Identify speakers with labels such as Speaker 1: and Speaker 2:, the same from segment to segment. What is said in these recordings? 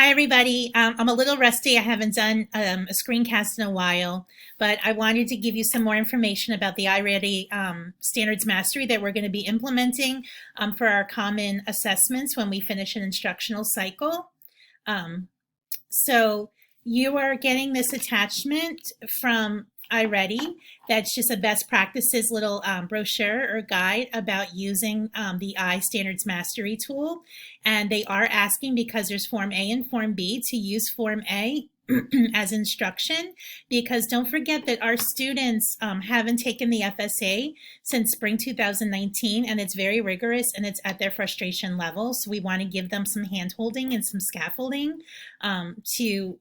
Speaker 1: Hi, everybody. I'm a little rusty. I haven't done a screencast in a while, but I wanted to give you some more information about the iReady Standards Mastery that we're going to be implementing for our common assessments when we finish an instructional cycle. Um, so you are getting this attachment from iReady. That's just a best practices little brochure or guide about using the iStandards Mastery tool. And they are asking, because there's Form A and Form B, to use Form A as instruction, because don't forget that our students haven't taken the FSA since spring 2019, and it's very rigorous and it's at their frustration level. So we want to give them some hand holding and some scaffolding to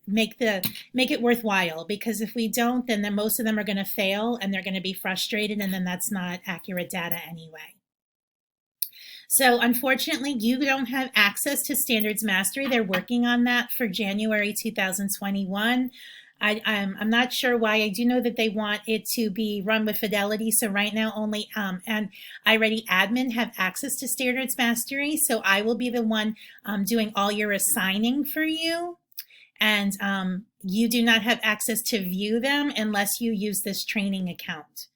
Speaker 1: make it worthwhile, because if we don't, then most of them are going to fail and they're going to be frustrated, and then that's not accurate data anyway. So unfortunately, you don't have access to Standards Mastery. They're working on that for January 2021. I'm not sure why. I do know that they want it to be run with Fidelity. So right now only and iReady admin have access to Standards Mastery. So I will be the one doing all your assigning for you. And you do not have access to view them unless you use this training account.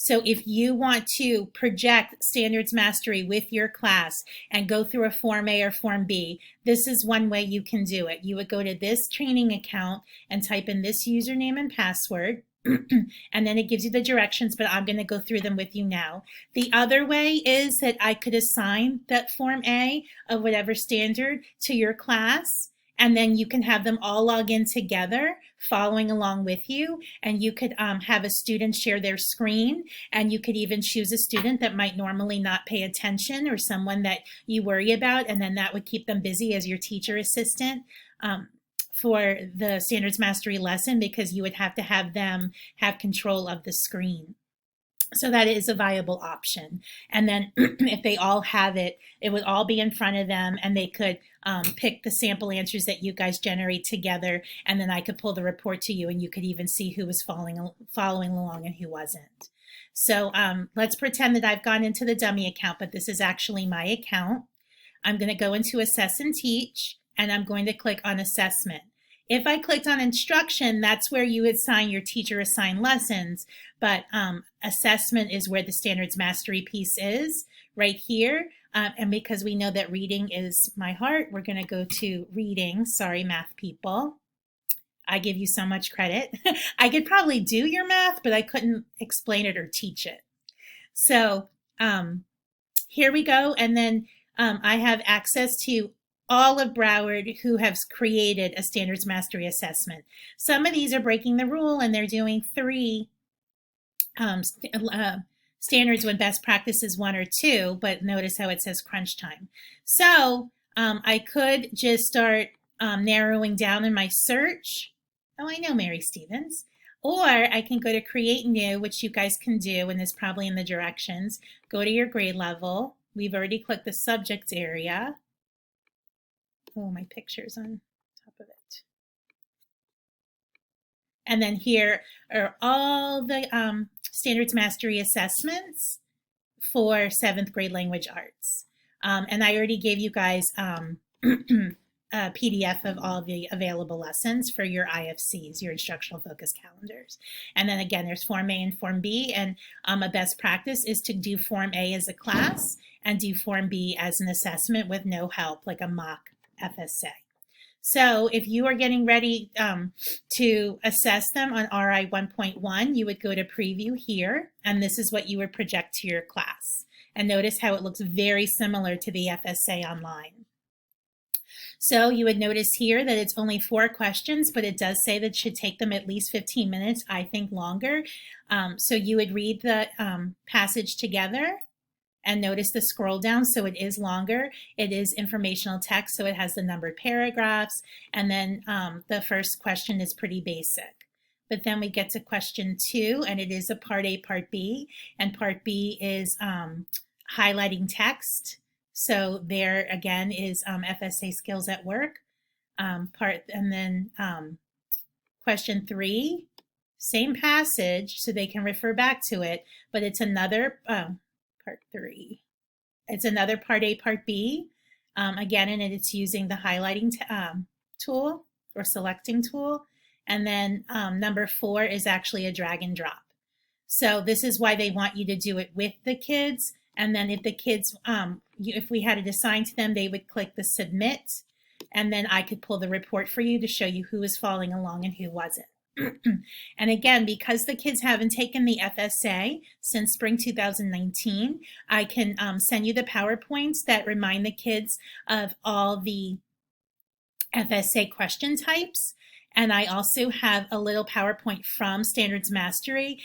Speaker 1: So if you want to project Standards Mastery with your class and go through a Form A or Form B, this is one way you can do it. You would go to this training account and type in this username and password, and then it gives you the directions, but I'm going to go through them with you now. The other way is that I could assign that Form A of whatever standard to your class, and then you can have them all log in together following along with you, and you could have a student share their screen, and you could even choose a student that might normally not pay attention or someone that you worry about, and then that would keep them busy as your teacher assistant for the Standards Mastery lesson, because you would have to have them have control of the screen. So that is a viable option. And then if they all have it, it would all be in front of them, and they could pick the sample answers that you guys generate together, and then I could pull the report to you, and you could even see who was following along and who wasn't. So let's pretend that I've gone into the dummy account, but this is actually my account. I'm going to go into Assess and Teach, and I'm going to click on Assessment. If I clicked on Instruction, that's where you would assign your teacher assigned lessons, but Assessment is where the Standards Mastery piece is, right here. And because we know that reading is my heart, we're going to go to Reading. Sorry, math people. I give you so much credit. I could probably do your math, but I couldn't explain it or teach it. So here we go. And then I have access to all of Broward who have created a Standards Mastery assessment. Some of these are breaking the rule, and they're doing 3 standards when best practice is 1 or 2, but notice how it says crunch time. So I could just start narrowing down in my search. Oh, I know Mary Stevens. Or I can go to Create New, which you guys can do, and is probably in the directions. Go to your grade level. We've already clicked the subject area. Oh, my picture's on top of it. And then here are all the Standards Mastery assessments for 7th grade language arts. And I already gave you guys a PDF of all the available lessons for your IFCs, your instructional focus calendars. And then again, there's Form A and Form B, and a best practice is to do Form A as a class and do Form B as an assessment with no help, like a mock FSA. So if you are getting ready to assess them on RI 1.1, you would go to Preview here, and this is what you would project to your class. And notice how it looks very similar to the FSA online. So you would notice here that it's only 4 questions, but it does say that it should take them at least 15 minutes, I think longer. So you would read the passage together, and notice the scroll down, so it is longer. It is informational text, so it has the numbered paragraphs, and then the first question is pretty basic. But then we get to question 2, and it is a part A, part B, and part B is highlighting text. So there again is FSA skills at work. And then question 3, same passage, so they can refer back to it, but it's another part 3. It's another part A, part B. Again, and it's using the highlighting tool or selecting tool. And then number 4 is actually a drag and drop. So this is why they want you to do it with the kids. And then if the kids, if we had it assigned to them, they would click the submit, and then I could pull the report for you to show you who was following along and who wasn't. And again, because the kids haven't taken the FSA since spring 2019, I can send you the PowerPoints that remind the kids of all the FSA question types. And I also have a little PowerPoint from Standards Mastery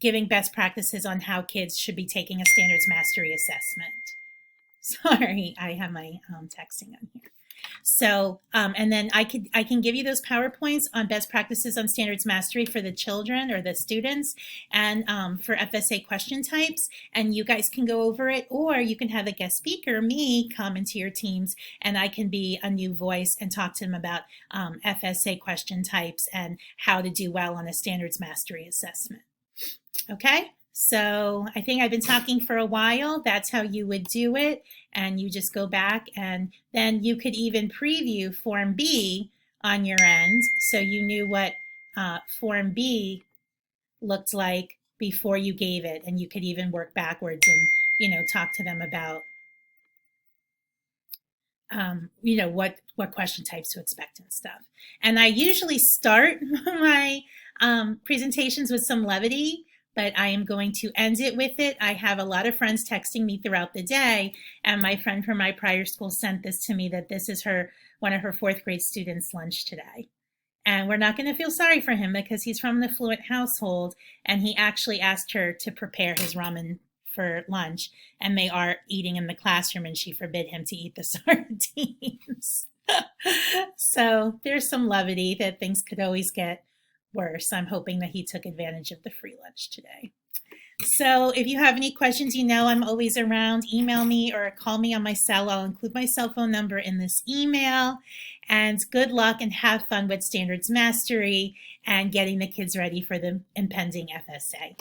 Speaker 1: giving best practices on how kids should be taking a Standards Mastery assessment. Sorry, I have my texting on here. So, and then I can give you those PowerPoints on best practices on Standards Mastery for the children or the students, and for FSA question types, and you guys can go over it, or you can have a guest speaker, me, come into your teams, and I can be a new voice and talk to them about FSA question types and how to do well on a Standards Mastery assessment. Okay? So I think I've been talking for a while. That's how you would do it. And you just go back, and then you could even preview Form B on your end. So you knew what Form B looked like before you gave it. And you could even work backwards and, you know, talk to them about, you know, what question types to expect and stuff. And I usually start my presentations with some levity, but I am going to end it with it. I have a lot of friends texting me throughout the day, and my friend from my prior school sent this to me, that this is one of her 4th grade students' lunch today. And we're not going to feel sorry for him because he's from an affluent household, and he actually asked her to prepare his ramen for lunch, and they are eating in the classroom, and she forbid him to eat the sardines. So there's some levity that things could always get worse. I'm hoping that he took advantage of the free lunch today. So if you have any questions, you know I'm always around. Email me or call me on my cell. I'll include my cell phone number in this email. And good luck and have fun with Standards Mastery and getting the kids ready for the impending FSA.